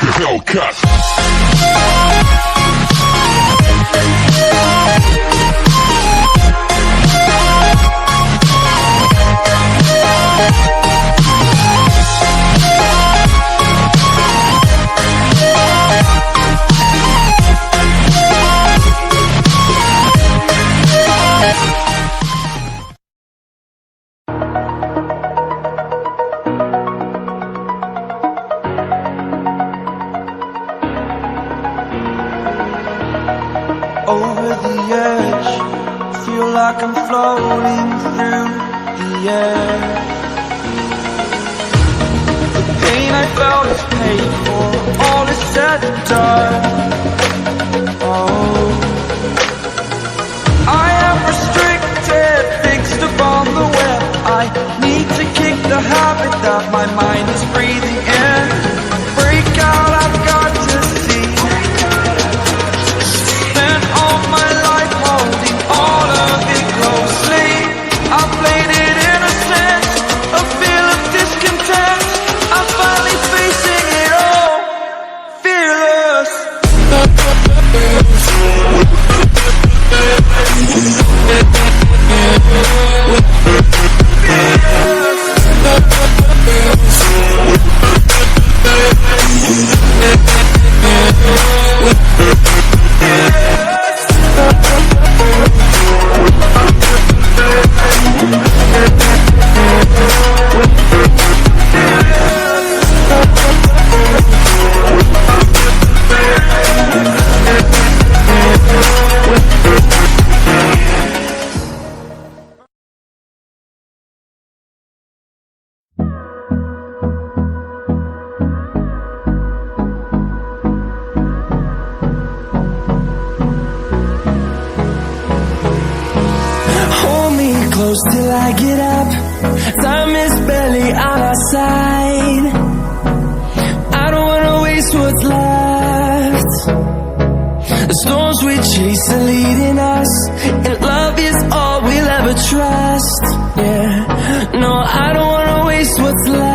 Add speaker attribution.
Speaker 1: Hellcat.
Speaker 2: Over the edge, feel like I'm floating through the air. The pain I felt is paid for, all is said and done. Oh, I am restricted, fixed upon the web. I need to kick the habit that my mind is breathing in. Break out, I've got to see. Spent all my life holding all of it closely. I played it innocent, a feel of discontent. I'm finally facing it all, fearless. Close till I get up, time is barely on our side. I don't wanna waste what's left. The storms we chase are leading us, and love is all we'll ever trust. Yeah, no, I don't wanna waste what's left.